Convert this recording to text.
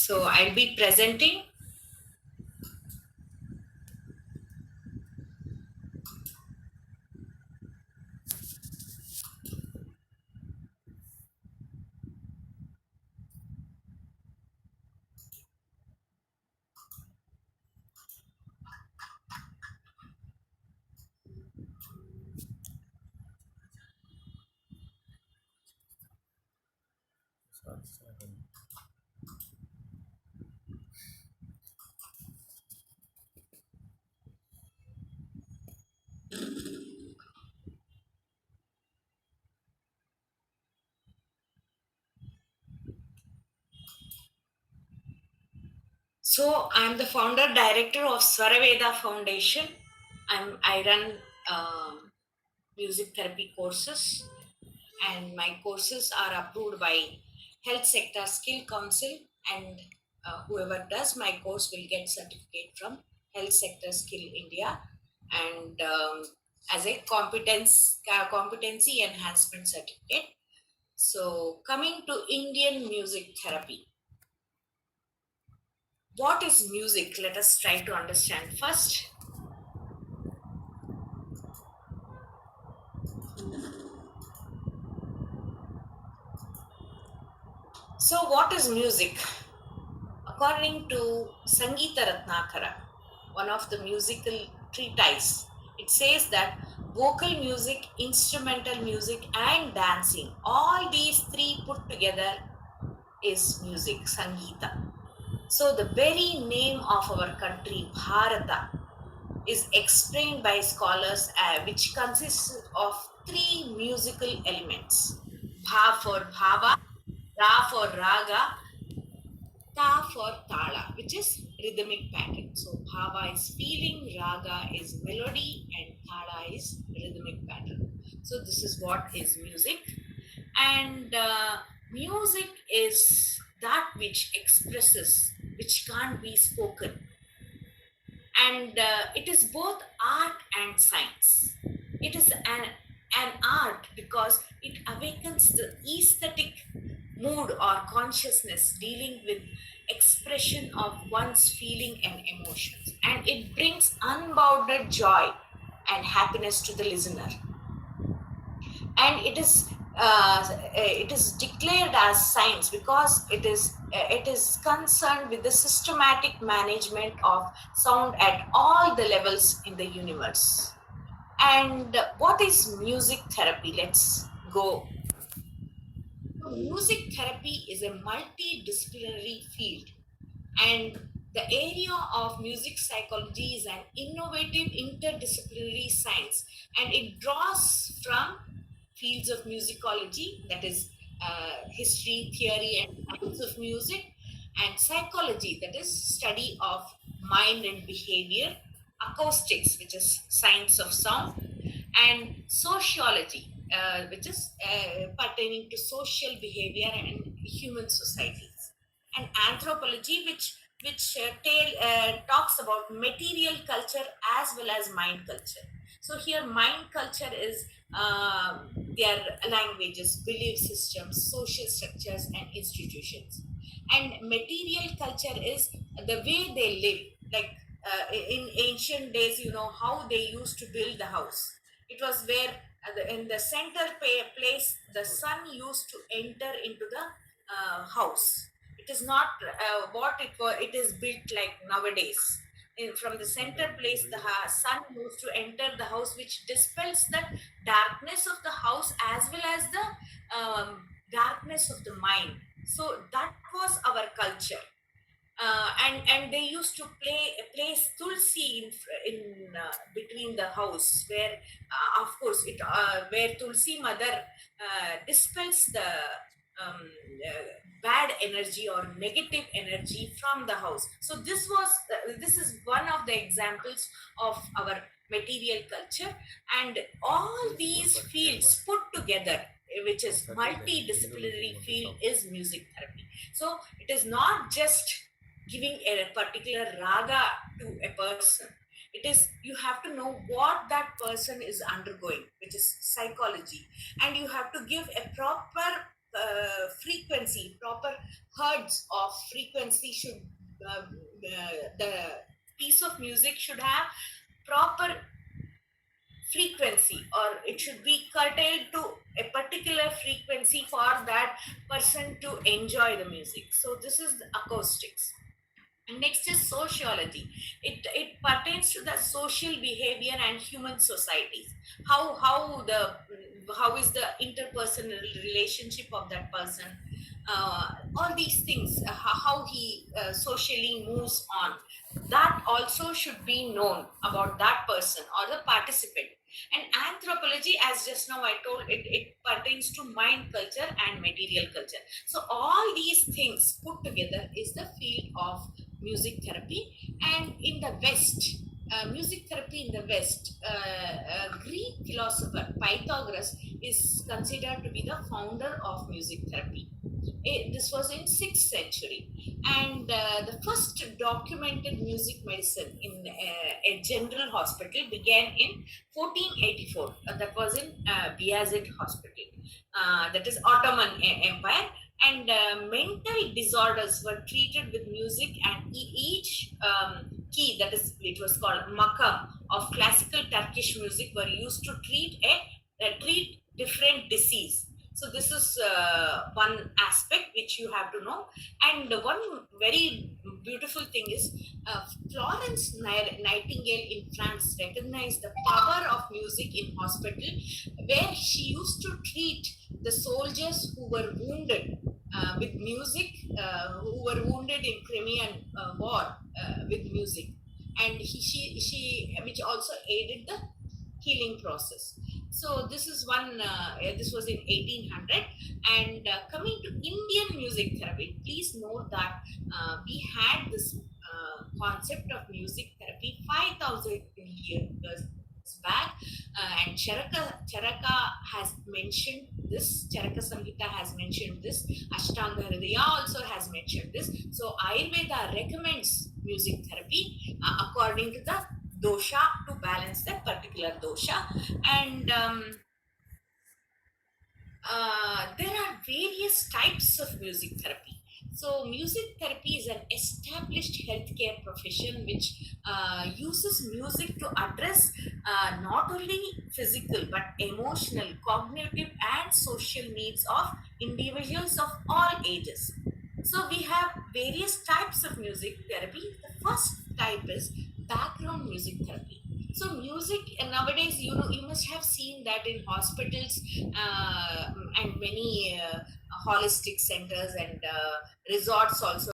So I'll be presenting. So I'm the founder director of Swaraveda Foundation. I run music therapy courses, and my courses are approved by Health Sector Skill Council, and whoever does my course will get certificate from Health Sector Skill India, and as a competency enhancement certificate. So coming to Indian music therapy. What is music? Let us try to understand first. So, what is music? According to Sangeeta Ratnakara, one of the musical treatise, it says that vocal music, instrumental music, and dancing, all these three put together is music, Sangeeta. So, the very name of our country, Bharata, is explained by scholars which consists of three musical elements: Bha for Bhava, Ra for Raga, Ta for Tala, which is rhythmic pattern. So Bhava is feeling, Raga is melody, and Tala is rhythmic pattern. So this is what is music. And music is that which expresses, which can't be spoken, and it is both art and science. It is an art because it awakens the aesthetic mood or consciousness dealing with expression of one's feeling and emotions, and it brings unbounded joy and happiness to the listener, and it is declared as science because it is concerned with the systematic management of sound at all the levels in the universe. And what is music therapy? Let's go. Music therapy is a multidisciplinary field, and the area of music psychology is an innovative interdisciplinary science, and it draws from fields of musicology, that is history, theory, and science of music, and psychology, that is study of mind and behavior, acoustics, which is science of sound, and sociology, which is pertaining to social behavior and human societies, and anthropology, which talks about material culture as well as mind culture. So here, mind culture is their languages, belief systems, social structures, and institutions, and material culture is the way they live. Like in ancient days, you know how they used to build the house. It was where in the center place the sun used to enter into the house. It is not what it was. It is built like nowadays. From the center place, the sun used to enter the house, which dispels the darkness of the house as well as the darkness of the mind. So that was our culture, and they used to place tulsi in between the house, where of course it where tulsi mother dispels the um, uh, bad energy or negative energy from the house. So this is one of the examples of our material culture, and all these fields put together, which is multidisciplinary field, is music therapy. So it is not just giving a particular raga to a person. It is, you have to know what that person is undergoing, which is psychology, and you have to give a proper frequency, proper hertz of frequency should, the piece of music should have proper frequency, or it should be curtailed to a particular frequency for that person to enjoy the music. So this is the acoustics. And next is sociology. It pertains to the social behavior and human societies. How is the interpersonal relationship of that person? All these things, how he socially moves on. That also should be known about that person or the participant. And anthropology, as just now I told, it pertains to mind culture and material culture. So all these things put together is the field of music therapy. And in the West, music therapy in the West, Greek philosopher Pythagoras is considered to be the founder of music therapy. This was in 6th century, and the first documented music medicine in a general hospital began in 1484. That was in Biazet Hospital, that is Ottoman Empire. And mental disorders were treated with music, and each key, that is, it was called makam, of classical Turkish music were used to treat different disease. So this is one aspect which you have to know. And one very beautiful thing is, Florence Nightingale in France recognized the power of music in hospital, where she used to treat the soldiers who were wounded with music, who were wounded in Crimean War, with music. And she which also aided the healing process. So this is one. This was in 1800. And coming to Indian music therapy, please note that we had this concept of music therapy 5,000 years back. And Charaka has mentioned this. Charaka Samhita has mentioned this. Ashtanga Hridaya also has mentioned this. So Ayurveda recommends music therapy according to the dosha, to balance that particular dosha. And there are various types of music therapy. So, music therapy is an established healthcare profession which uses music to address not only physical but emotional, cognitive, and social needs of individuals of all ages. So, we have various types of music therapy. The first type is background music therapy. So music, nowadays, you must have seen that in hospitals, and many holistic centers and resorts also